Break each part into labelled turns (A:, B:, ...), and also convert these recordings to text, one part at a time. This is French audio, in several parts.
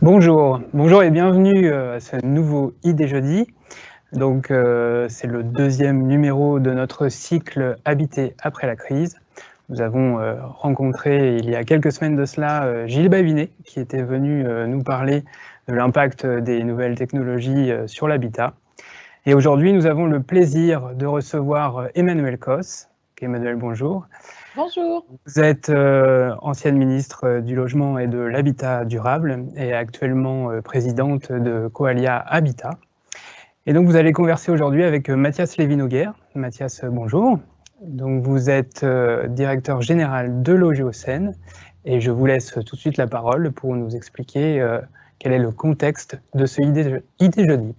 A: Bonjour et bienvenue à ce nouveau Idées Jeudi. Donc, c'est le deuxième numéro de notre cycle Habiter après la crise. Nous avons rencontré il y a quelques semaines de cela Gilles Babinet, qui était venu nous parler de l'impact des nouvelles technologies sur l'habitat. Et aujourd'hui, nous avons le plaisir de recevoir Emmanuelle Cos. Emmanuelle, bonjour.
B: Bonjour.
A: Vous êtes ancienne ministre du Logement et de l'Habitat durable et actuellement présidente de Coalia Habitat. Et donc vous allez converser aujourd'hui avec Mathias Lévy-Noguer. Mathias, bonjour. Donc vous êtes directeur général de Logéocène et je vous laisse tout de suite la parole pour nous expliquer quel est le contexte de ce Idées Jeudi.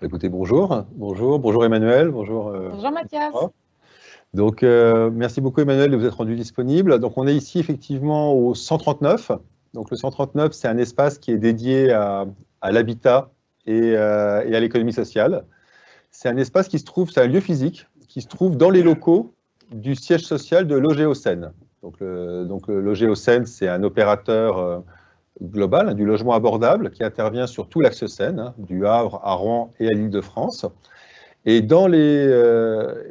C: Écoutez, bonjour Emmanuel, bonjour
B: Mathias.
C: Donc, merci beaucoup Emmanuel de vous être rendu disponible. Donc, on est ici effectivement au 139. Donc, le 139, c'est un espace qui est dédié à l'habitat et à l'économie sociale. C'est un espace qui se trouve, c'est un lieu physique qui se trouve dans les locaux du siège social de Logéocène. Donc, le Logéocène, c'est un opérateur global du logement abordable qui intervient sur tout l'axe Seine, du Havre à Rouen et à l'Île-de-France. Et dans le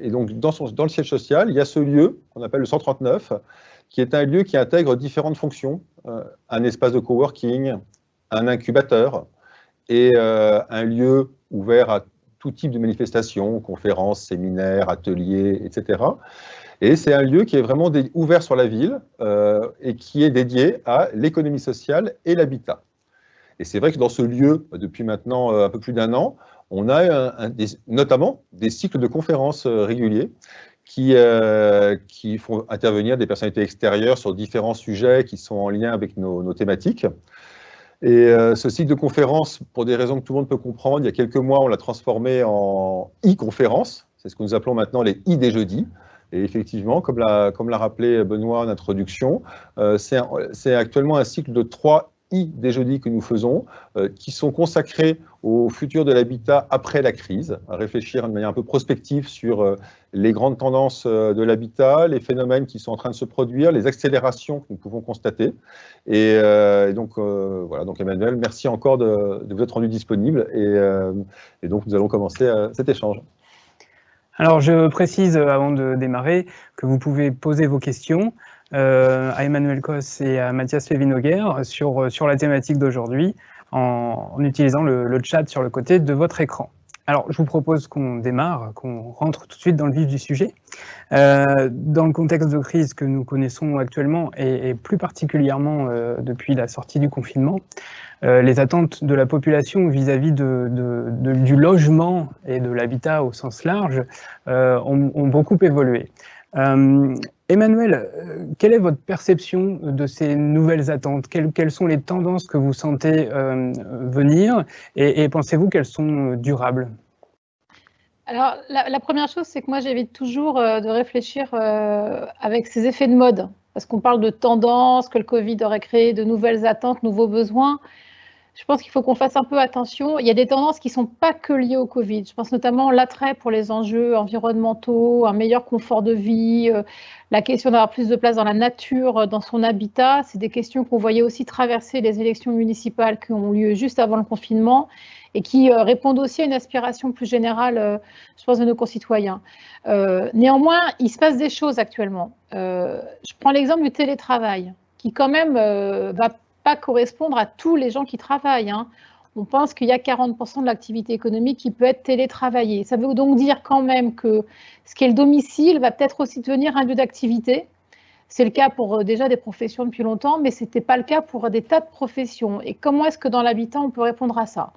C: siège social, il y a ce lieu qu'on appelle le 139, qui est un lieu qui intègre différentes fonctions, un espace de coworking, un incubateur et un lieu ouvert à tout type de manifestations, conférences, séminaires, ateliers, etc. Et c'est un lieu qui est vraiment ouvert sur la ville et qui est dédié à l'économie sociale et l'habitat. Et c'est vrai que dans ce lieu, depuis maintenant un peu plus d'un an, on a notamment des cycles de conférences réguliers qui font intervenir des personnalités extérieures sur différents sujets qui sont en lien avec nos thématiques. Et ce cycle de conférences, pour des raisons que tout le monde peut comprendre, il y a quelques mois, on l'a transformé en e-conférences. C'est ce que nous appelons maintenant les Idées Jeudi. Et effectivement, comme l'a rappelé Benoît en introduction, c'est actuellement un cycle de 3 Idées Jeudi que nous faisons, qui sont consacrés au futur de l'habitat après la crise, à réfléchir de manière un peu prospective sur les grandes tendances de l'habitat, les phénomènes qui sont en train de se produire, les accélérations que nous pouvons constater. Et donc, voilà, donc Emmanuel, merci encore de vous être rendu disponible. Et donc, nous allons commencer cet échange.
A: Alors, je précise, avant de démarrer, que vous pouvez poser vos questions à Emmanuelle Cos et à Mathias Lévy-Noguer sur la thématique d'aujourd'hui en utilisant le chat sur le côté de votre écran. Alors, je vous propose qu'on démarre, qu'on rentre tout de suite dans le vif du sujet. Dans le contexte de crise que nous connaissons actuellement et plus particulièrement depuis la sortie du confinement, les attentes de la population vis-à-vis du logement et de l'habitat au sens large ont beaucoup évolué. Emmanuelle, quelle est votre perception de ces nouvelles attentes? Quelles sont les tendances que vous sentez venir et pensez-vous qu'elles sont durables?
B: Alors, la première chose, c'est que moi, j'évite toujours de réfléchir avec ces effets de mode, parce qu'on parle de tendances, que le Covid aurait créé de nouvelles attentes, nouveaux besoins. Je pense qu'il faut qu'on fasse un peu attention. Il y a des tendances qui ne sont pas que liées au Covid. Je pense notamment l'attrait pour les enjeux environnementaux, un meilleur confort de vie, la question d'avoir plus de place dans la nature, dans son habitat. C'est des questions qu'on voyait aussi traverser les élections municipales qui ont lieu juste avant le confinement et qui répondent aussi à une aspiration plus générale, je pense, de nos concitoyens. Néanmoins, il se passe des choses actuellement. Je prends l'exemple du télétravail, qui quand même va pas correspondre à tous les gens qui travaillent. On pense qu'il y a 40% de l'activité économique qui peut être télétravaillée. Ça veut donc dire quand même que ce qui est le domicile va peut-être aussi devenir un lieu d'activité. C'est le cas pour déjà des professions depuis longtemps, mais ce n'était pas le cas pour des tas de professions. Et comment est-ce que dans l'habitat, on peut répondre à ça?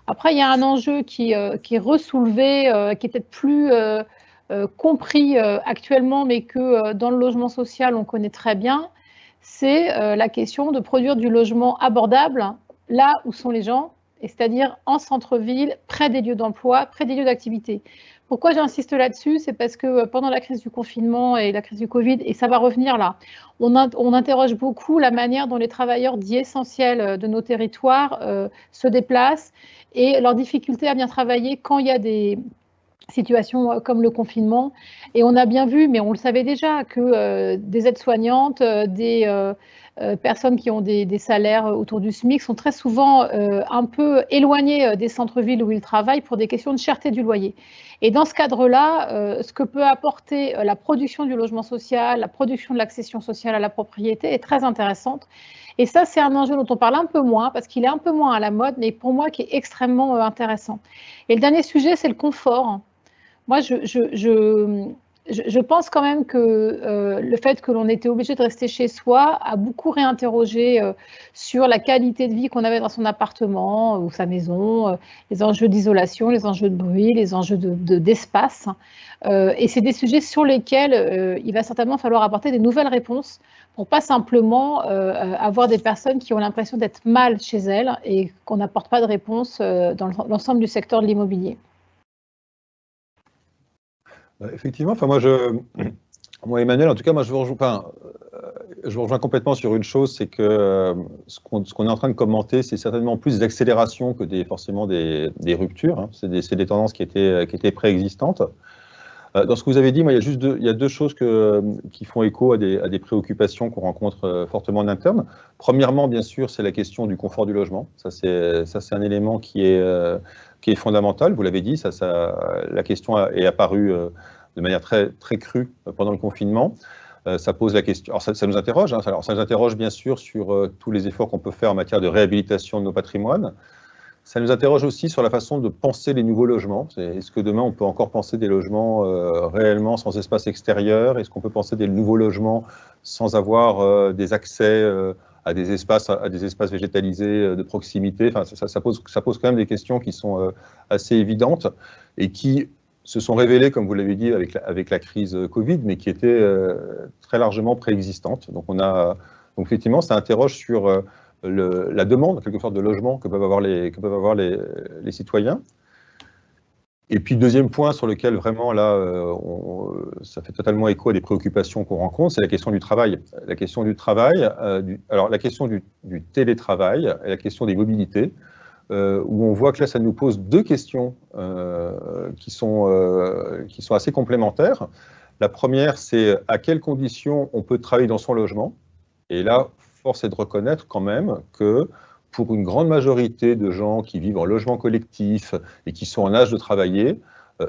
B: Après, il y a un enjeu qui est ressoulevé, qui est peut-être plus compris actuellement, mais que dans le logement social, on connaît très bien. C'est la question de produire du logement abordable là où sont les gens, c'est-à-dire en centre-ville, près des lieux d'emploi, près des lieux d'activité. Pourquoi j'insiste là-dessus? C'est parce que pendant la crise du confinement et la crise du Covid, et ça va revenir là, on interroge beaucoup la manière dont les travailleurs dits essentiels de nos territoires se déplacent et leur difficulté à bien travailler quand il y a des situations comme le confinement. Et on a bien vu, mais on le savait déjà, que des aides-soignantes, des personnes qui ont des salaires autour du SMIC sont très souvent un peu éloignées des centres-villes où ils travaillent pour des questions de cherté du loyer. Et dans ce cadre-là, ce que peut apporter la production du logement social, la production de l'accession sociale à la propriété est très intéressante. Et ça, c'est un enjeu dont on parle un peu moins, parce qu'il est un peu moins à la mode, mais pour moi, qui est extrêmement intéressant. Et le dernier sujet, c'est le confort. Moi, je pense quand même que le fait que l'on était obligé de rester chez soi a beaucoup réinterrogé sur la qualité de vie qu'on avait dans son appartement ou sa maison, les enjeux d'isolation, les enjeux de bruit, les enjeux d'espace. Et c'est des sujets sur lesquels il va certainement falloir apporter des nouvelles réponses pour pas simplement avoir des personnes qui ont l'impression d'être mal chez elles et qu'on n'apporte pas de réponse dans l'ensemble du secteur de l'immobilier.
C: Effectivement, enfin moi Emmanuel, en tout cas, moi je vous rejoins complètement sur une chose, c'est que ce qu'on est en train de commenter, c'est certainement plus d'accélération que forcément des ruptures. Hein. C'est des tendances qui étaient préexistantes. Dans ce que vous avez dit, moi, il y a deux choses qui font écho à des préoccupations qu'on rencontre fortement en interne. Premièrement, bien sûr, c'est la question du confort du logement. Ça, c'est un élément qui est fondamental. Vous l'avez dit, la question est apparue de manière très, très crue pendant le confinement. Ça pose la question. Alors, ça nous interroge. Hein. Alors, ça nous interroge bien sûr sur tous les efforts qu'on peut faire en matière de réhabilitation de nos patrimoines. Ça nous interroge aussi sur la façon de penser les nouveaux logements. Est-ce que demain, on peut encore penser des logements réellement sans espace extérieur? Est-ce qu'on peut penser des nouveaux logements sans avoir des accès à des espaces végétalisés de proximité? Enfin, ça pose quand même des questions qui sont assez évidentes et qui se sont révélées, comme vous l'avez dit, avec la crise Covid, mais qui étaient très largement préexistantes. Donc effectivement, ça interroge sur la demande, en quelque sorte, de logement que peuvent avoir les citoyens. Et puis, deuxième point sur lequel vraiment, là, ça fait totalement écho à des préoccupations qu'on rencontre, c'est la question du travail. La question du travail, alors la question du télétravail et la question des mobilités, où on voit que là, ça nous pose deux questions qui sont assez complémentaires. La première, c'est à quelles conditions on peut travailler dans son logement. Et là, force est de reconnaître quand même que pour une grande majorité de gens qui vivent en logement collectif et qui sont en âge de travailler,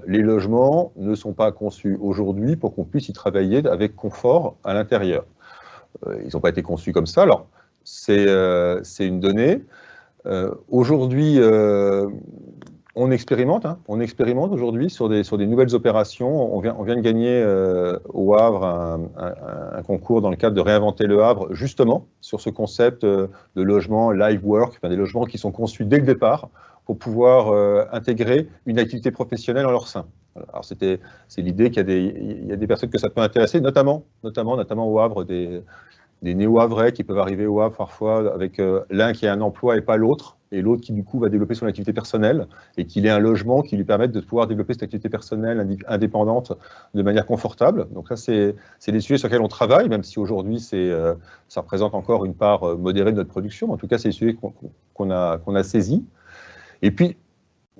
C: les logements ne sont pas conçus aujourd'hui pour qu'on puisse y travailler avec confort à l'intérieur. Ils n'ont pas été conçus comme ça. Alors, c'est une donnée. Aujourd'hui, on expérimente aujourd'hui sur des nouvelles opérations. On vient de gagner au Havre un concours dans le cadre de Réinventer le Havre, justement sur ce concept de logement live work, enfin, des logements qui sont conçus dès le départ pour pouvoir intégrer une activité professionnelle en leur sein. Alors c'est l'idée qu'il y a des personnes que ça peut intéresser, notamment au Havre, des néo-havrais qui peuvent arriver au Havre parfois avec l'un qui a un emploi et pas l'autre, et l'autre qui du coup va développer son activité personnelle et qu'il ait un logement qui lui permette de pouvoir développer cette activité personnelle indépendante de manière confortable. Donc ça, c'est des sujets sur lesquels on travaille, même si aujourd'hui ça représente encore une part modérée de notre production. En tout cas, c'est des sujets qu'on a saisis. Et puis,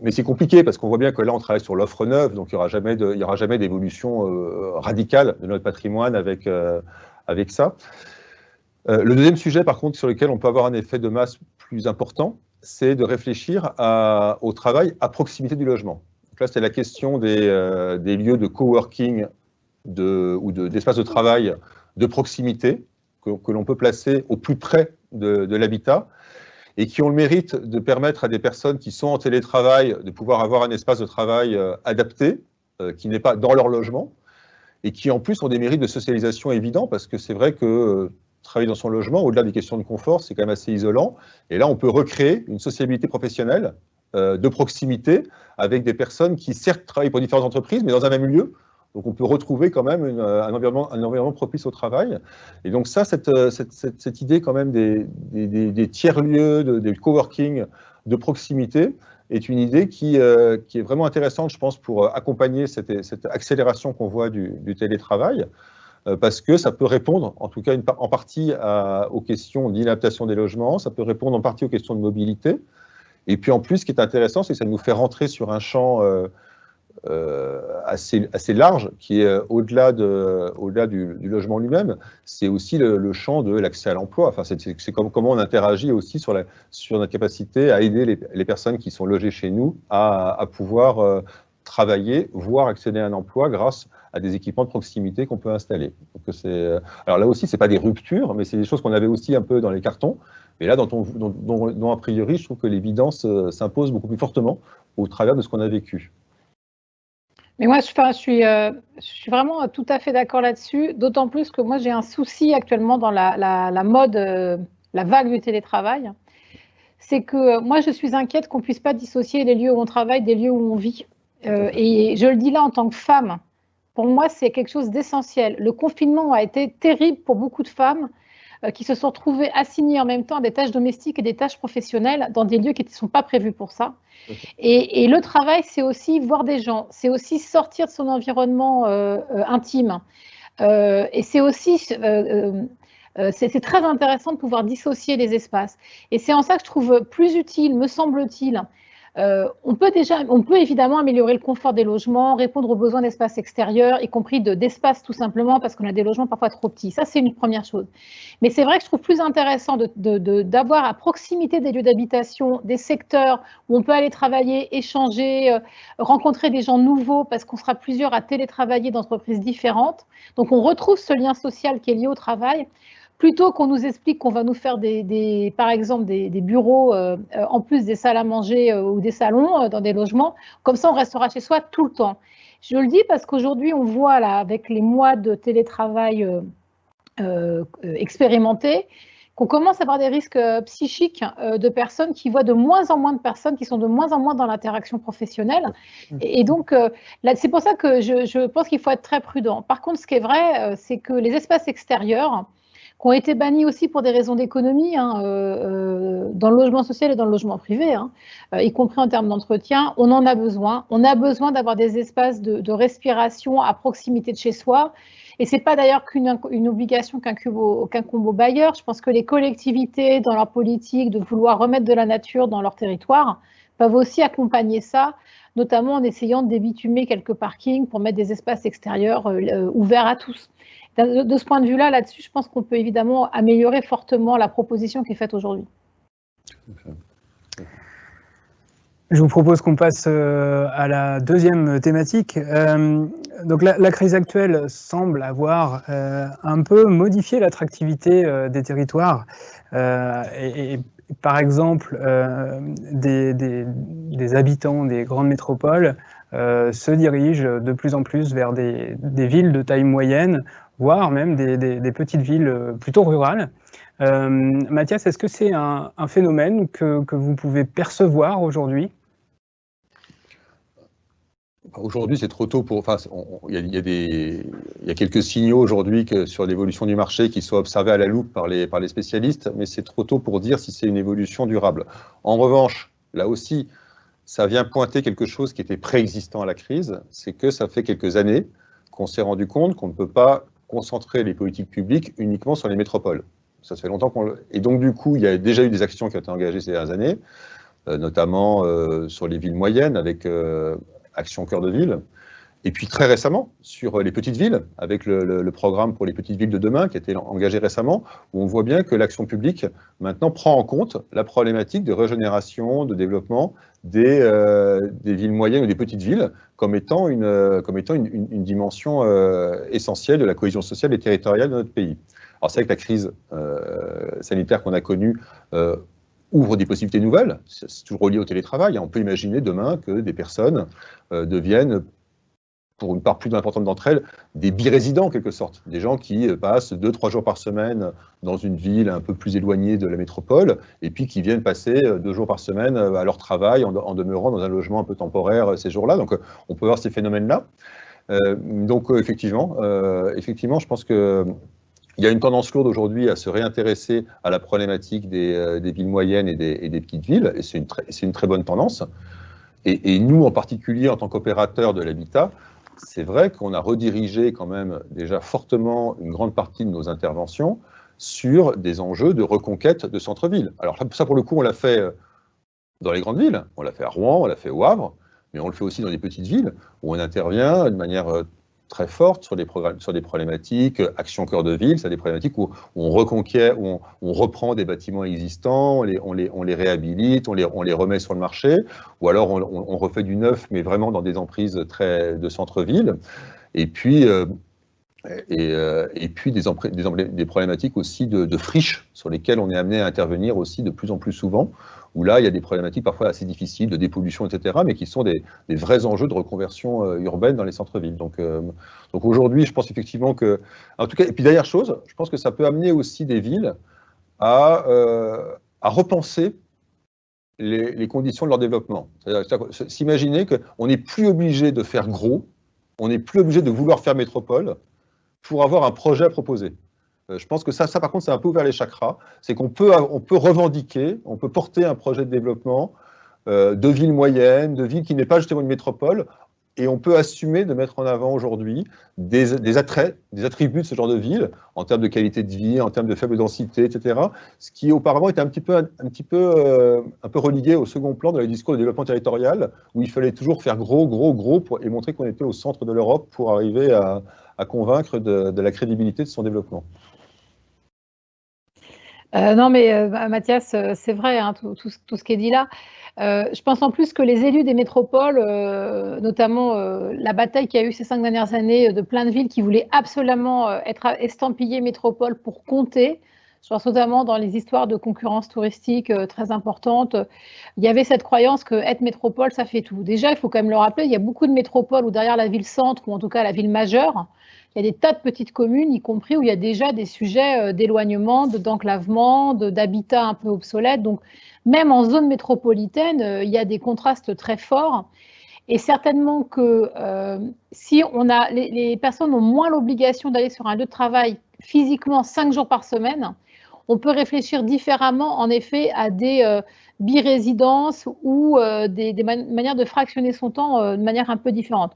C: mais c'est compliqué parce qu'on voit bien que là, on travaille sur l'offre neuve, donc il n'y aura jamais d'évolution radicale de notre patrimoine avec ça. Le deuxième sujet, par contre, sur lequel on peut avoir un effet de masse plus important, c'est de réfléchir au travail à proximité du logement. Donc là, c'est la question des lieux de coworking ou d'espaces de travail de proximité que l'on peut placer au plus près de l'habitat et qui ont le mérite de permettre à des personnes qui sont en télétravail de pouvoir avoir un espace de travail adapté, qui n'est pas dans leur logement, et qui en plus ont des mérites de socialisation évidents, parce que c'est vrai que travailler dans son logement, au-delà des questions de confort, c'est quand même assez isolant. Et là, on peut recréer une sociabilité professionnelle de proximité avec des personnes qui, certes, travaillent pour différentes entreprises, mais dans un même lieu. Donc, on peut retrouver quand même un environnement propice au travail. Et donc ça, cette idée quand même des tiers-lieux, des coworking de proximité, est une idée qui est vraiment intéressante, je pense, pour accompagner cette accélération qu'on voit du télétravail. Parce que ça peut répondre, en tout cas en partie, aux questions d'inadaptation des logements, ça peut répondre en partie aux questions de mobilité. Et puis en plus, ce qui est intéressant, c'est que ça nous fait rentrer sur un champ assez large, qui est au-delà du logement lui-même. C'est aussi le champ de l'accès à l'emploi. Enfin, c'est comment on interagit aussi sur notre capacité à aider les personnes qui sont logées chez nous à pouvoir travailler, voire accéder à un emploi grâce à des équipements de proximité qu'on peut installer. Donc alors là aussi, ce n'est pas des ruptures, mais c'est des choses qu'on avait aussi un peu dans les cartons. Mais là, dont a priori, je trouve que l'évidence s'impose beaucoup plus fortement au travers de ce qu'on a vécu.
B: Mais moi, je suis vraiment tout à fait d'accord là-dessus, d'autant plus que moi, j'ai un souci actuellement dans la mode, la vague du télétravail. C'est que moi, je suis inquiète qu'on ne puisse pas dissocier les lieux où on travaille des lieux où on vit. Et je le dis là en tant que femme, pour moi, c'est quelque chose d'essentiel. Le confinement a été terrible pour beaucoup de femmes qui se sont retrouvées assignées en même temps à des tâches domestiques et des tâches professionnelles dans des lieux qui ne sont pas prévus pour ça. Et le travail, c'est aussi voir des gens, c'est aussi sortir de son environnement intime. Et c'est aussi... c'est très intéressant de pouvoir dissocier les espaces. Et c'est en ça que je trouve plus utile, me semble-t-il. On peut évidemment améliorer le confort des logements, répondre aux besoins d'espace extérieur, y compris d'espace tout simplement parce qu'on a des logements parfois trop petits. Ça, c'est une première chose. Mais c'est vrai que je trouve plus intéressant d'avoir à proximité des lieux d'habitation, des secteurs où on peut aller travailler, échanger, rencontrer des gens nouveaux parce qu'on sera plusieurs à télétravailler d'entreprises différentes. Donc, on retrouve ce lien social qui est lié au travail. Plutôt qu'on nous explique qu'on va nous faire par exemple des bureaux en plus des salles à manger ou des salons dans des logements, comme ça on restera chez soi tout le temps. Je le dis parce qu'aujourd'hui on voit là avec les mois de télétravail expérimentés qu'on commence à avoir des risques psychiques de personnes qui voient de moins en moins de personnes, qui sont de moins en moins dans l'interaction professionnelle. Et donc, c'est pour ça que je pense qu'il faut être très prudent. Par contre, ce qui est vrai, c'est que les espaces extérieurs, qui ont été bannis aussi pour des raisons d'économie, dans le logement social et dans le logement privé, y compris en termes d'entretien, on en a besoin. On a besoin d'avoir des espaces de respiration à proximité de chez soi. Et ce n'est pas d'ailleurs qu'une obligation qu'incombe aux bailleurs. Je pense que les collectivités, dans leur politique de vouloir remettre de la nature dans leur territoire, peuvent aussi accompagner ça, notamment en essayant de débitumer quelques parkings pour mettre des espaces extérieurs ouverts à tous. De ce point de vue-là, là-dessus, je pense qu'on peut évidemment améliorer fortement la proposition qui est faite aujourd'hui.
A: Je vous propose qu'on passe à la deuxième thématique. Donc la crise actuelle semble avoir un peu modifié l'attractivité des territoires. Et par exemple, des habitants des grandes métropoles se dirigent de plus en plus vers des villes de taille moyenne, voire même des petites villes plutôt rurales. Mathias, est-ce que c'est un phénomène que vous pouvez percevoir aujourd'hui ?
C: Aujourd'hui, c'est trop tôt pour. Enfin, il y a quelques signaux aujourd'hui sur l'évolution du marché qui sont observés à la loupe par les spécialistes, mais c'est trop tôt pour dire si c'est une évolution durable. En revanche, là aussi, ça vient pointer quelque chose qui était préexistant à la crise, c'est que ça fait quelques années qu'on s'est rendu compte qu'on ne peut pas concentrer les politiques publiques uniquement sur les métropoles. Ça fait longtemps Et donc, du coup, il y a déjà eu des actions qui ont été engagées ces dernières années, notamment sur les villes moyennes avec Action Cœur de Ville. Et puis très récemment, sur les petites villes, avec le programme pour les petites villes de demain qui a été engagé récemment, où on voit bien que l'action publique maintenant prend en compte la problématique de régénération, de développement des villes moyennes ou des petites villes comme étant une dimension essentielle de la cohésion sociale et territoriale de notre pays. Alors c'est vrai que la crise sanitaire qu'on a connue ouvre des possibilités nouvelles, c'est toujours relié au télétravail. On peut imaginer demain que des personnes deviennent, pour une part plus importante d'entre elles, des birésidents en quelque sorte, des gens qui passent 2-3 jours par semaine dans une ville un peu plus éloignée de la métropole, et puis qui viennent passer 2 jours par semaine à leur travail en demeurant dans un logement un peu temporaire ces jours-là. Donc on peut voir ces phénomènes-là. Donc effectivement, je pense que il y a une tendance lourde aujourd'hui à se réintéresser à la problématique des villes moyennes et des petites villes, et c'est une très bonne tendance. Et nous, en particulier, en tant qu'opérateurs de l'habitat, c'est vrai qu'on a redirigé quand même déjà fortement une grande partie de nos interventions sur des enjeux de reconquête de centre-ville. Alors ça, pour le coup, on l'a fait dans les grandes villes. On l'a fait à Rouen, on l'a fait au Havre. mais on le fait aussi dans des petites villes où on intervient de manière très forte sur des problématiques, action cœur de ville, c'est des problématiques où on reconquiert, où on reprend des bâtiments existants, on les réhabilite, on les remet sur le marché, ou alors on refait du neuf, mais vraiment dans des emprises de centre-ville. Et puis, des problématiques aussi de friches sur lesquelles on est amené à intervenir aussi de plus en plus souvent, où là, il y a des problématiques parfois assez difficiles de dépollution, etc., mais qui sont des vrais enjeux de reconversion urbaine dans les centres-villes. Donc aujourd'hui, je pense effectivement que, en tout cas, et puis dernière chose, je pense que ça peut amener aussi des villes à repenser les conditions de leur développement. C'est-à-dire s'imaginer qu'on n'est plus obligé de faire gros, on n'est plus obligé de vouloir faire métropole pour avoir un projet à proposer. Je pense que ça par contre, c'est un peu ouvert les chakras. C'est qu'on peut revendiquer, on peut porter un projet de développement de ville moyenne, de ville qui n'est pas justement une métropole, et on peut assumer de mettre en avant aujourd'hui des attraits, des attributs de ce genre de ville, en termes de qualité de vie, en termes de faible densité, etc., ce qui auparavant était un peu relégué au second plan dans les discours de développement territorial, où il fallait toujours faire gros, et montrer qu'on était au centre de l'Europe pour arriver à convaincre de la crédibilité de son développement.
B: Non, mais Mathias, c'est vrai, hein, tout ce qui est dit là. Je pense en plus que les élus des métropoles, notamment la bataille qu'il y a eu ces 5 dernières années de plein de villes qui voulaient absolument être estampillées métropole pour compter, je pense notamment dans les histoires de concurrence touristique très importante, il y avait cette croyance que être métropole, ça fait tout. Déjà, il faut quand même le rappeler, il y a beaucoup de métropoles où derrière la ville-centre, ou en tout cas la ville majeure, il y a des tas de petites communes, y compris où il y a déjà des sujets d'éloignement, d'enclavement, d'habitat un peu obsolète. Donc, même en zone métropolitaine, il y a des contrastes très forts. Et certainement que si les personnes ont moins l'obligation d'aller sur un lieu de travail physiquement 5 jours par semaine, on peut réfléchir différemment, en effet, à des birésidences ou des manières de fractionner son temps de manière un peu différente.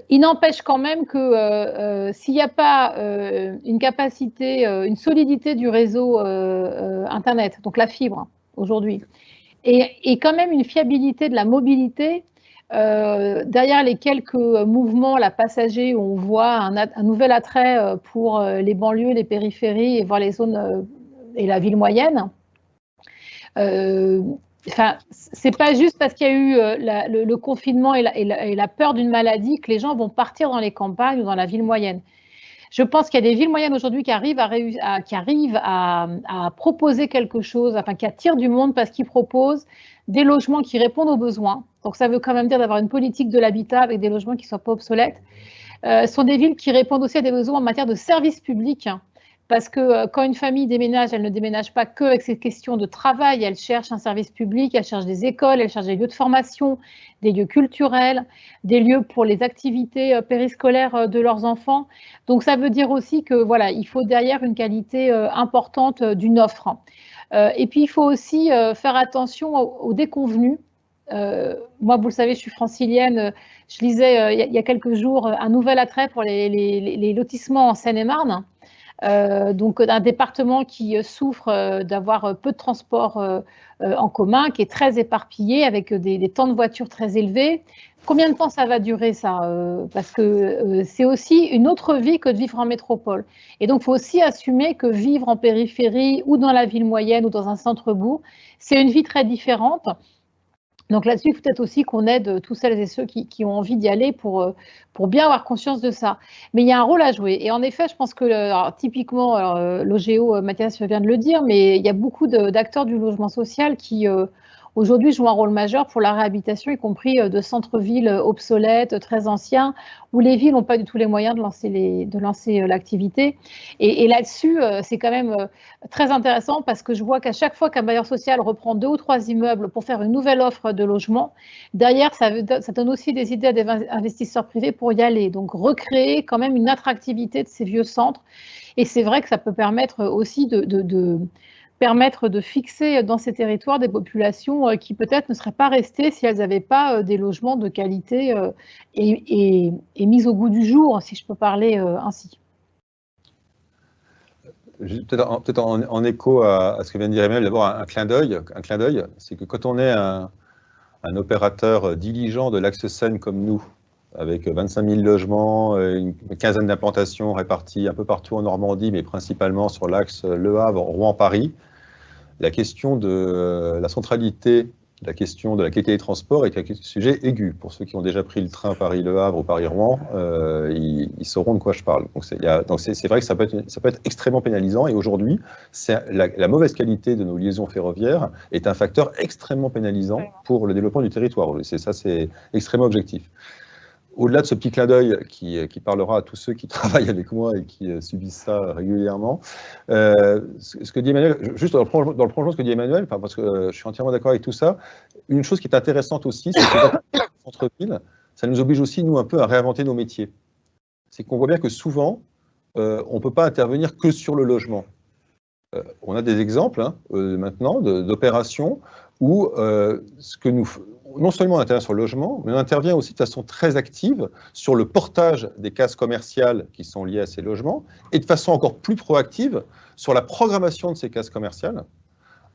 B: Il n'empêche quand même que s'il n'y a pas une capacité, une solidité du réseau Internet, donc la fibre aujourd'hui, et quand même une fiabilité de la mobilité, derrière les quelques mouvements la passagers où on voit un nouvel attrait pour les banlieues, les périphéries et voir les zones et la ville moyenne. Enfin, c'est pas juste parce qu'il y a eu le confinement et la peur d'une maladie que les gens vont partir dans les campagnes ou dans la ville moyenne. Je pense qu'il y a des villes moyennes aujourd'hui qui arrivent à proposer quelque chose, enfin qui attirent du monde parce qu'ils proposent des logements qui répondent aux besoins. Donc ça veut quand même dire d'avoir une politique de l'habitat avec des logements qui ne soient pas obsolètes. Ce sont des villes qui répondent aussi à des besoins en matière de services publics. Parce que quand une famille déménage, elle ne déménage pas que avec ces questions de travail, elle cherche un service public, elle cherche des écoles, elle cherche des lieux de formation, des lieux culturels, des lieux pour les activités périscolaires de leurs enfants. Donc ça veut dire aussi que voilà, il faut derrière une qualité importante d'une offre. Et puis il faut aussi faire attention aux déconvenus. Moi, vous le savez, je suis francilienne. Je lisais il y a quelques jours un nouvel attrait pour les lotissements en Seine-et-Marne. Donc un département qui souffre d'avoir peu de transports en commun, qui est très éparpillé, avec des temps de voiture très élevés. Combien de temps ça va durer ça parce que c'est aussi une autre vie que de vivre en métropole. Et donc il faut aussi assumer que vivre en périphérie ou dans la ville moyenne ou dans un centre-bourg, c'est une vie très différente. Donc là-dessus, il faut peut-être aussi qu'on aide tous celles et ceux qui ont envie d'y aller pour bien avoir conscience de ça. Mais il y a un rôle à jouer. Et en effet, je pense que typiquement, l'OGEO, Mathias vient de le dire, mais il y a beaucoup d'acteurs du logement social qui aujourd'hui jouent un rôle majeur pour la réhabilitation, y compris de centres-villes obsolètes, très anciens, où les villes n'ont pas du tout les moyens de lancer l'activité. Et là-dessus, c'est quand même très intéressant parce que je vois qu'à chaque fois qu'un bailleur social reprend 2 ou 3 immeubles pour faire une nouvelle offre de logement, derrière, ça donne aussi des idées à des investisseurs privés pour y aller. Donc, recréer quand même une attractivité de ces vieux centres. Et c'est vrai que ça peut permettre aussi de fixer dans ces territoires des populations qui peut-être ne seraient pas restées si elles n'avaient pas des logements de qualité et mis au goût du jour, si je peux parler ainsi.
C: Peut-être en écho à ce que vient de dire Emmanuel, d'abord un clin d'œil, c'est que quand on est un opérateur diligent de l'axe Seine comme nous, avec 25 000 logements, une quinzaine d'implantations réparties un peu partout en Normandie, mais principalement sur l'axe Le Havre, Rouen, Paris, la question de la centralité, la question de la qualité des transports est un sujet aigu. Pour ceux qui ont déjà pris le train Paris-Le Havre ou Paris-Rouen, ils sauront de quoi je parle. Donc c'est vrai que ça peut être extrêmement pénalisant. Et aujourd'hui, la mauvaise qualité de nos liaisons ferroviaires est un facteur extrêmement pénalisant pour le développement du territoire. C'est extrêmement objectif. Au-delà de ce petit clin d'œil qui parlera à tous ceux qui travaillent avec moi et qui subissent ça régulièrement, ce que dit Emmanuel, juste dans le prolongement de ce que dit Emmanuel, parce que je suis entièrement d'accord avec tout ça, une chose qui est intéressante aussi, c'est que dans le centre-ville, ça nous oblige aussi, nous, un peu à réinventer nos métiers. C'est qu'on voit bien que souvent, on ne peut pas intervenir que sur le logement. On a des exemples maintenant d'opérations où non seulement on intervient sur le logement, mais on intervient aussi de façon très active sur le portage des cases commerciales qui sont liées à ces logements, et de façon encore plus proactive sur la programmation de ces cases commerciales,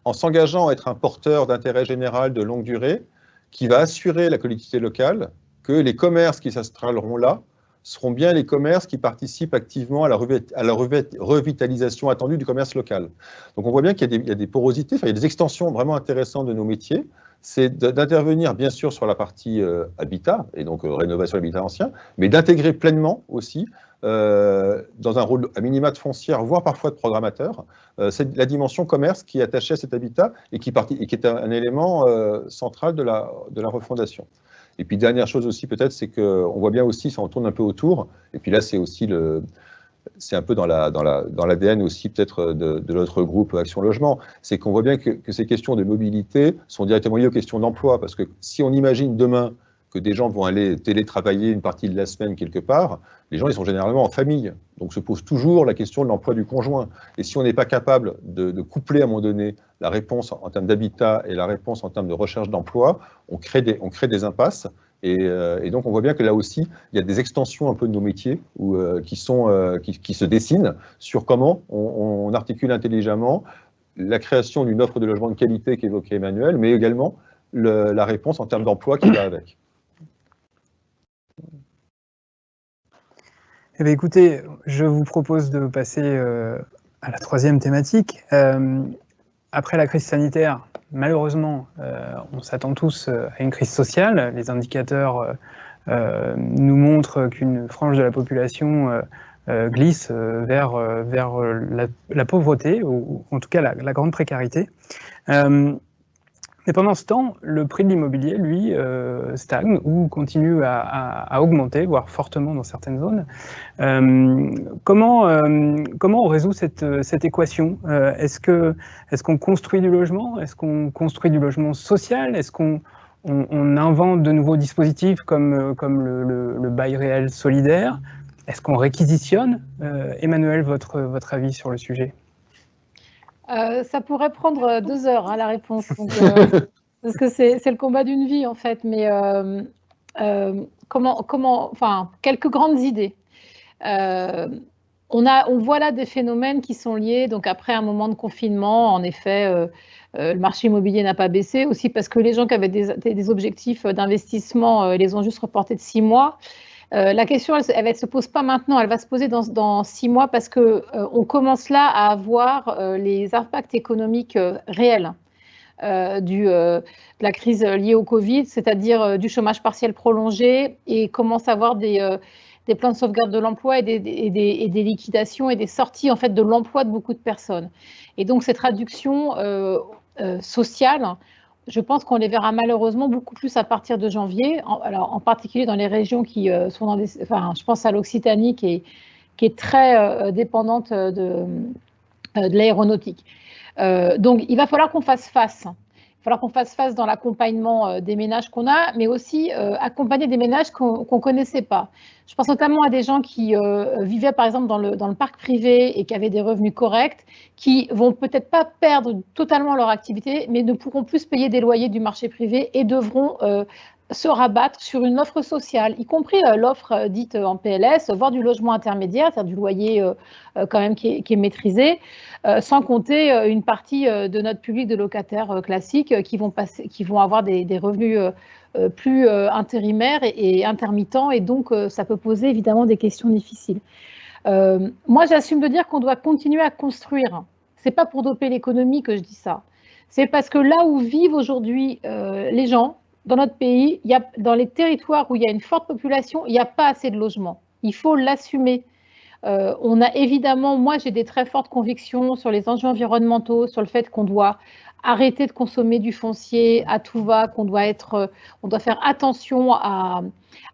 C: en s'engageant à être un porteur d'intérêt général de longue durée, qui va assurer la collectivité locale que les commerces qui s'installeront là seront bien les commerces qui participent activement à la revitalisation attendue du commerce local. Donc on voit bien qu'il y a des porosités, il y a des extensions vraiment intéressantes de nos métiers. C'est d'intervenir bien sûr sur la partie habitat, et donc rénovation d'habitat ancien, mais d'intégrer pleinement aussi, dans un rôle à minima de foncière, voire parfois de programmateur, c'est la dimension commerce qui est attachée à cet habitat et qui est un élément central de la refondation. Et puis dernière chose aussi peut-être, c'est qu'on voit bien aussi, ça en tourne un peu autour, et puis là c'est aussi c'est un peu dans l'ADN aussi peut-être de notre groupe Action Logement, c'est qu'on voit bien que ces questions de mobilité sont directement liées aux questions d'emploi, parce que si on imagine demain que des gens vont aller télétravailler une partie de la semaine quelque part, les gens ils sont généralement en famille, donc se pose toujours la question de l'emploi du conjoint. Et si on n'est pas capable de coupler à un moment donné la réponse en termes d'habitat et la réponse en termes de recherche d'emploi, on crée des impasses. Et donc on voit bien que là aussi, il y a des extensions un peu de nos métiers qui se dessinent sur comment on articule intelligemment la création d'une offre de logement de qualité qu'évoquait Emmanuel, mais également la réponse en termes d'emploi qui va avec.
A: Eh bien, écoutez, je vous propose de passer à la troisième thématique. Après la crise sanitaire, malheureusement, on s'attend tous à une crise sociale. Les indicateurs nous montrent qu'une frange de la population glisse vers la pauvreté, ou en tout cas la grande précarité. Mais pendant ce temps, le prix de l'immobilier, lui, stagne ou continue à augmenter, voire fortement dans certaines zones. Comment on résout cette équation? Est-ce qu'on construit du logement? Est-ce qu'on construit du logement social? Est-ce qu'on invente de nouveaux dispositifs comme le bail réel solidaire? Est-ce qu'on réquisitionne? Emmanuel, votre avis sur le sujet?
B: Ça pourrait prendre 2 heures, la réponse, donc, parce que c'est le combat d'une vie en fait. Mais enfin, quelques grandes idées. On voit là des phénomènes qui sont liés. Donc après un moment de confinement, en effet, le marché immobilier n'a pas baissé, aussi parce que les gens qui avaient des objectifs d'investissement les ont juste reportés de 6 mois. La question, elle ne se pose pas maintenant, elle va se poser dans 6 mois parce qu'on commence là à avoir les impacts économiques réels de la crise liée au Covid, c'est-à-dire du chômage partiel prolongé, et commence à avoir des plans de sauvegarde de l'emploi et des liquidations et des sorties en fait, de l'emploi de beaucoup de personnes. Et donc ces traductions sociales, je pense qu'on les verra malheureusement beaucoup plus à partir de janvier, en particulier dans les régions qui sont dans des... Enfin, je pense à l'Occitanie qui est très dépendante de l'aéronautique. Donc, il va falloir qu'on fasse face. Il va falloir qu'on fasse face dans l'accompagnement des ménages qu'on a, mais aussi accompagner des ménages qu'on ne connaissait pas. Je pense notamment à des gens qui vivaient par exemple dans le parc privé et qui avaient des revenus corrects, qui vont peut-être pas perdre totalement leur activité, mais ne pourront plus payer des loyers du marché privé et devront se rabattre sur une offre sociale, y compris l'offre dite en PLS, voire du logement intermédiaire, c'est-à-dire du loyer quand même qui est maîtrisé, sans compter une partie de notre public de locataires classiques qui vont avoir des revenus plus intérimaires et intermittents, et donc ça peut poser évidemment des questions difficiles. Moi, j'assume de dire qu'on doit continuer à construire. C'est pas pour doper l'économie que je dis ça. C'est parce que là où vivent aujourd'hui les gens, dans notre pays, dans les territoires où il y a une forte population, il n'y a pas assez de logements. Il faut l'assumer. On a évidemment, moi j'ai des très fortes convictions sur les enjeux environnementaux, sur le fait qu'on doit arrêter de consommer du foncier à tout va, qu'on doit faire attention à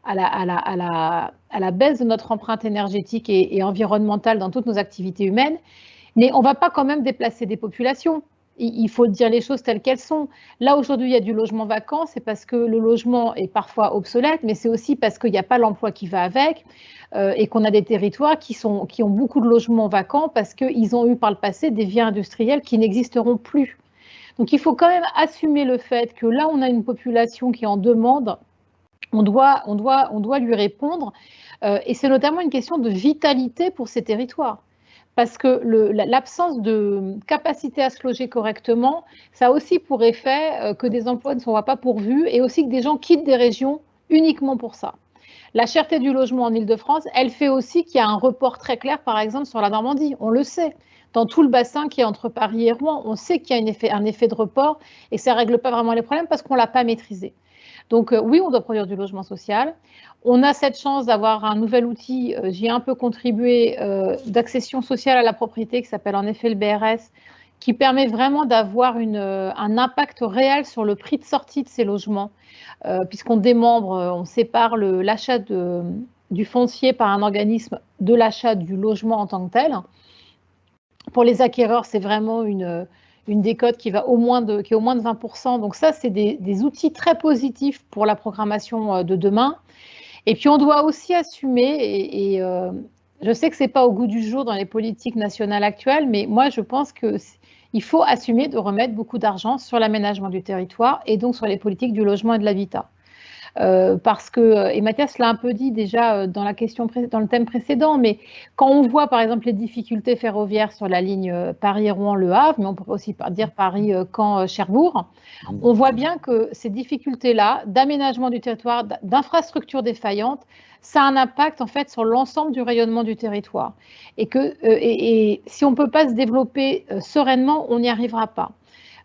B: la baisse de notre empreinte énergétique et environnementale dans toutes nos activités humaines. Mais on ne va pas quand même déplacer des populations. Il faut dire les choses telles qu'elles sont. Là, aujourd'hui, il y a du logement vacant, c'est parce que le logement est parfois obsolète, mais c'est aussi parce qu'il n'y a pas l'emploi qui va avec et qu'on a des territoires qui ont beaucoup de logements vacants parce qu'ils ont eu par le passé des vies industrielles qui n'existeront plus. Donc, il faut quand même assumer le fait que là, on a une population qui en demande, on doit lui répondre et c'est notamment une question de vitalité pour ces territoires. Parce que l'absence de capacité à se loger correctement, ça a aussi pour effet que des emplois ne sont pas pourvus et aussi que des gens quittent des régions uniquement pour ça. La cherté du logement en Île-de-France, elle fait aussi qu'il y a un report très clair, par exemple, sur la Normandie. On le sait. Dans tout le bassin qui est entre Paris et Rouen, on sait qu'il y a un effet de report et ça ne règle pas vraiment les problèmes parce qu'on ne l'a pas maîtrisé. Donc oui, on doit produire du logement social. On a cette chance d'avoir un nouvel outil, j'y ai un peu contribué, d'accession sociale à la propriété qui s'appelle en effet le BRS, qui permet vraiment d'avoir un impact réel sur le prix de sortie de ces logements, puisqu'on démembre, on sépare l'achat du foncier par un organisme de l'achat du logement en tant que tel. Pour les acquéreurs, c'est vraiment une décote qui est au moins de 20%. Donc ça, c'est des outils très positifs pour la programmation de demain. Et puis, on doit aussi assumer, et je sais que ce n'est pas au goût du jour dans les politiques nationales actuelles, mais moi, je pense qu'il faut assumer de remettre beaucoup d'argent sur l'aménagement du territoire et donc sur les politiques du logement et de l'habitat. Parce que, et Mathias l'a un peu dit déjà dans le thème précédent, mais quand on voit par exemple les difficultés ferroviaires sur la ligne Paris-Rouen-Le Havre, mais on peut aussi dire Paris-Caen-Cherbourg, on voit bien que ces difficultés-là d'aménagement du territoire, d'infrastructures défaillantes, ça a un impact en fait sur l'ensemble du rayonnement du territoire. Et si on ne peut pas se développer sereinement, on n'y arrivera pas.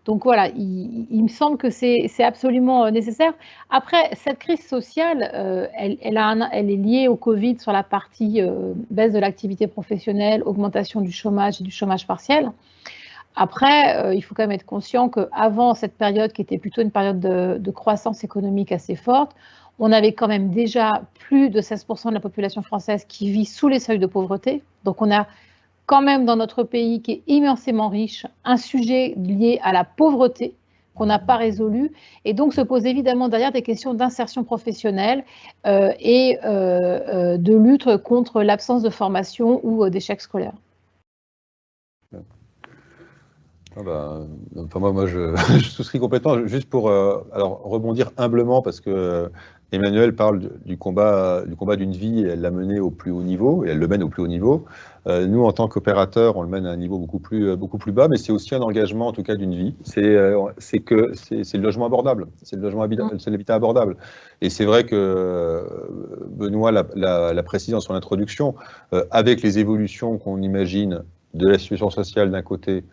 B: Donc voilà, il me semble que c'est absolument nécessaire. Après, cette crise sociale, elle est liée au Covid sur la partie baisse de l'activité professionnelle, augmentation du chômage et du chômage partiel. Après, il faut quand même être conscient qu'avant cette période, qui était plutôt une période de croissance économique assez forte, on avait quand même déjà plus de 16% de la population française qui vit sous les seuils de pauvreté. Donc on a quand même dans notre pays qui est immensément riche, un sujet lié à la pauvreté qu'on n'a pas résolu, et donc se pose évidemment derrière des questions d'insertion professionnelle et de lutte contre l'absence de formation ou d'échec scolaire.
C: Moi, je souscris complètement. Juste pour alors rebondir humblement, parce que Emmanuelle parle du combat d'une vie, et elle l'a mené au plus haut niveau, et elle le mène au plus haut niveau. Nous, en tant qu'opérateurs, on le mène à un niveau beaucoup plus bas, mais c'est aussi un engagement, en tout cas, d'une vie. C'est le logement abordable, c'est l'habitat abordable. Et c'est vrai que Benoît l'a précisé dans son introduction, avec les évolutions qu'on imagine de la situation sociale d'un côté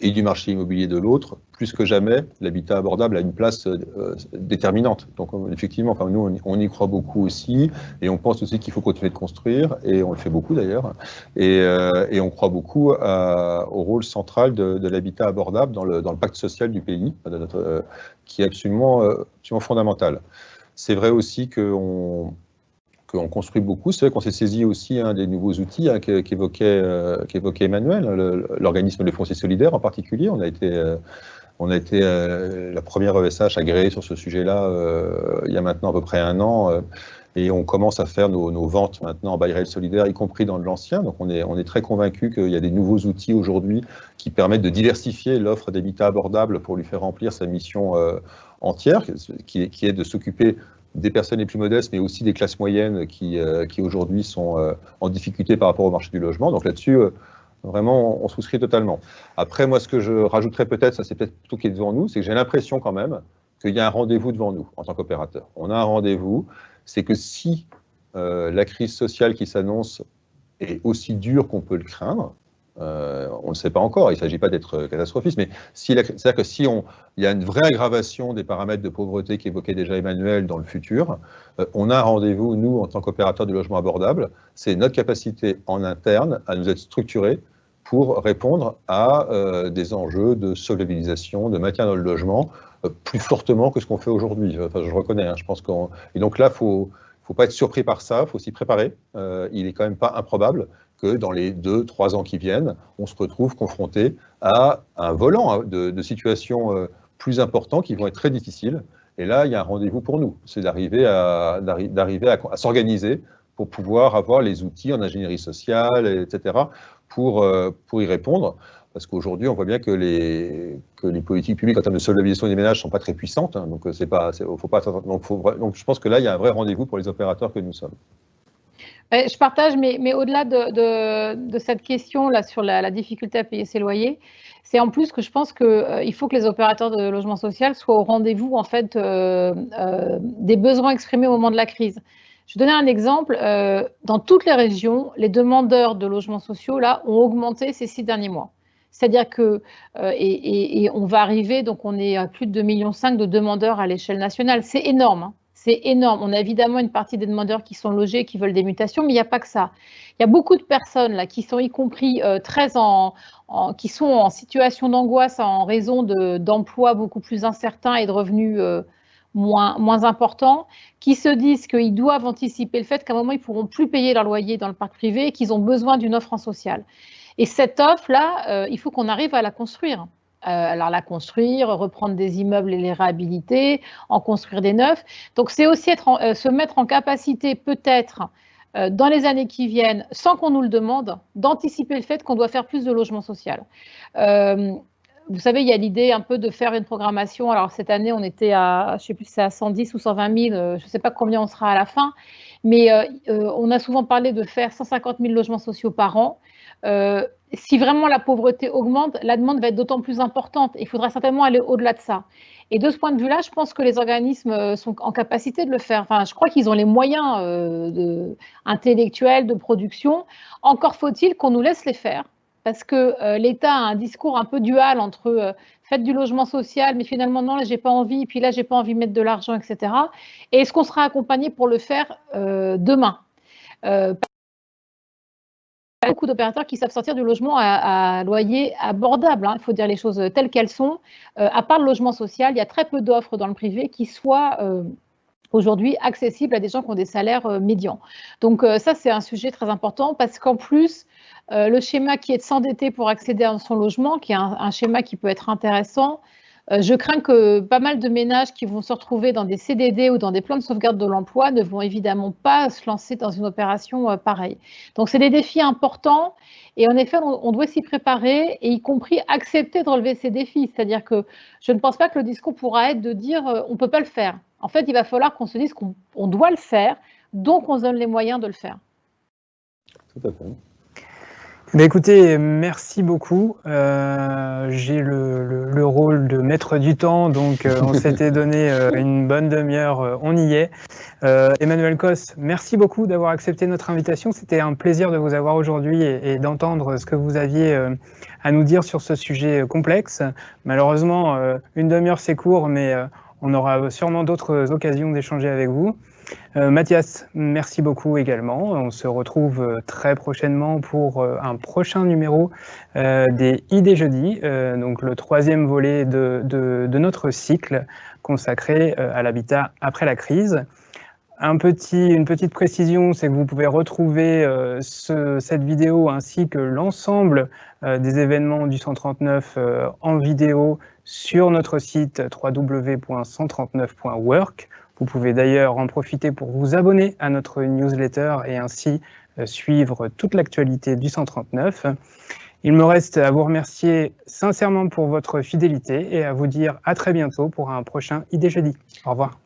C: et du marché immobilier de l'autre, plus que jamais, l'habitat abordable a une place déterminante. Donc effectivement, nous, on y croit beaucoup aussi, et on pense aussi qu'il faut continuer de construire, et on le fait beaucoup d'ailleurs, et on croit beaucoup au rôle central de l'habitat abordable dans le pacte social du pays, qui est absolument fondamental. C'est vrai aussi qu'on construit beaucoup. C'est vrai qu'on s'est saisi aussi des nouveaux outils qu'évoquait Emmanuel, l'organisme de foncier solidaire en particulier. On a été la première ESH agréée sur ce sujet-là il y a maintenant à peu près 1 an, et on commence à faire nos ventes maintenant en bail réel solidaire, y compris dans de l'ancien. Donc on est très convaincu qu'il y a des nouveaux outils aujourd'hui qui permettent de diversifier l'offre d'habitat abordable pour lui faire remplir sa mission entière, qui est de s'occuper des personnes les plus modestes, mais aussi des classes moyennes qui aujourd'hui sont en difficulté par rapport au marché du logement. Donc là-dessus, vraiment, on souscrit totalement. Après, moi, ce que je rajouterais peut-être, ça c'est peut-être plutôt qui est devant nous, c'est que j'ai l'impression quand même qu'il y a un rendez-vous devant nous en tant qu'opérateur. On a un rendez-vous, c'est que si la crise sociale qui s'annonce est aussi dure qu'on peut le craindre, on ne le sait pas encore, il ne s'agit pas d'être catastrophiste, mais c'est-à-dire que si il y a une vraie aggravation des paramètres de pauvreté qu'évoquait déjà Emmanuel dans le futur, on a un rendez-vous, nous, en tant qu'opérateurs du logement abordable, c'est notre capacité en interne à nous être structurés pour répondre à des enjeux de solvabilisation, de maintien dans le logement, plus fortement que ce qu'on fait aujourd'hui. Enfin, je reconnais, hein, je pense et donc là, il ne faut pas être surpris par ça, il faut s'y préparer. Il n'est quand même pas improbable que dans les 2-3 ans qui viennent, on se retrouve confronté à un volant de situations plus importants qui vont être très difficiles. Et là, il y a un rendez-vous pour nous, c'est d'arriver à s'organiser pour pouvoir avoir les outils en ingénierie sociale, etc., pour y répondre. Parce qu'aujourd'hui, on voit bien que les politiques publiques en termes de solvabilisation des ménages ne sont pas très puissantes. Hein, donc, donc, je pense que là, il y a un vrai rendez-vous pour les opérateurs que nous sommes.
B: Je partage, mais au-delà de cette question-là sur la difficulté à payer ses loyers, c'est en plus que je pense qu'il faut que les opérateurs de logement social soient au rendez-vous en fait, des besoins exprimés au moment de la crise. Je vais donner un exemple. Dans toutes les régions, les demandeurs de logements sociaux là, ont augmenté ces 6 derniers mois. C'est-à-dire que, et on va arriver, donc on est à plus de 2,5 millions de demandeurs à l'échelle nationale. C'est énorme, hein. C'est énorme. On a évidemment une partie des demandeurs qui sont logés, qui veulent des mutations, mais il n'y a pas que ça. Il y a beaucoup de personnes là qui sont y compris qui sont en situation d'angoisse en raison d'emplois beaucoup plus incertains et de revenus moins importants, qui se disent qu'ils doivent anticiper le fait qu'à un moment, ils ne pourront plus payer leur loyer dans le parc privé et qu'ils ont besoin d'une offre en social. Et cette offre-là, il faut qu'on arrive à la construire. Alors la construire, reprendre des immeubles et les réhabiliter, en construire des neufs. Donc c'est aussi se mettre en capacité peut-être dans les années qui viennent, sans qu'on nous le demande, d'anticiper le fait qu'on doit faire plus de logement social. Vous savez, il y a l'idée un peu de faire une programmation. Alors cette année, on était à, je ne sais plus si c'est à 110 ou 120 000, je ne sais pas combien on sera à la fin, mais on a souvent parlé de faire 150 000 logements sociaux par an. Si vraiment la pauvreté augmente, la demande va être d'autant plus importante. Il faudra certainement aller au-delà de ça. Et de ce point de vue-là, je pense que les organismes sont en capacité de le faire. Enfin, je crois qu'ils ont les moyens intellectuels, de production. Encore faut-il qu'on nous laisse les faire. Parce que l'État a un discours un peu dual entre faites du logement social, mais finalement non, là j'ai pas envie, puis là j'ai pas envie de mettre de l'argent, etc. Et est-ce qu'on sera accompagné pour le faire demain? Beaucoup d'opérateurs qui savent sortir du logement à loyer abordable, hein, il faut dire les choses telles qu'elles sont. À part le logement social, il y a très peu d'offres dans le privé qui soient aujourd'hui accessibles à des gens qui ont des salaires médians. Donc ça, c'est un sujet très important parce qu'en plus, le schéma qui est de s'endetter pour accéder à son logement, qui est un schéma qui peut être intéressant, je crains que pas mal de ménages qui vont se retrouver dans des CDD ou dans des plans de sauvegarde de l'emploi ne vont évidemment pas se lancer dans une opération pareille. Donc, c'est des défis importants et en effet, on doit s'y préparer et y compris accepter de relever ces défis. C'est-à-dire que je ne pense pas que le discours pourra être de dire on ne peut pas le faire. En fait, il va falloir qu'on se dise qu'on doit le faire, donc on se donne les moyens de le faire.
C: Tout à fait.
A: Ben écoutez, merci beaucoup. J'ai le rôle de maître du temps, donc on s'était donné une bonne demi-heure, on y est. Emmanuel Cos, merci beaucoup d'avoir accepté notre invitation. C'était un plaisir de vous avoir aujourd'hui et d'entendre ce que vous aviez à nous dire sur ce sujet complexe. Malheureusement, une demi-heure c'est court, mais on aura sûrement d'autres occasions d'échanger avec vous. Mathias, merci beaucoup également. On se retrouve très prochainement pour un prochain numéro des Idées Jeudi, donc le 3e volet de notre cycle consacré à l'habitat après la crise. Une petite précision, c'est que vous pouvez retrouver cette vidéo ainsi que l'ensemble des événements du 139 en vidéo sur notre site www.139.work. Vous pouvez d'ailleurs en profiter pour vous abonner à notre newsletter et ainsi suivre toute l'actualité du 139. Il me reste à vous remercier sincèrement pour votre fidélité et à vous dire à très bientôt pour un prochain Idées Jeudi. Au revoir.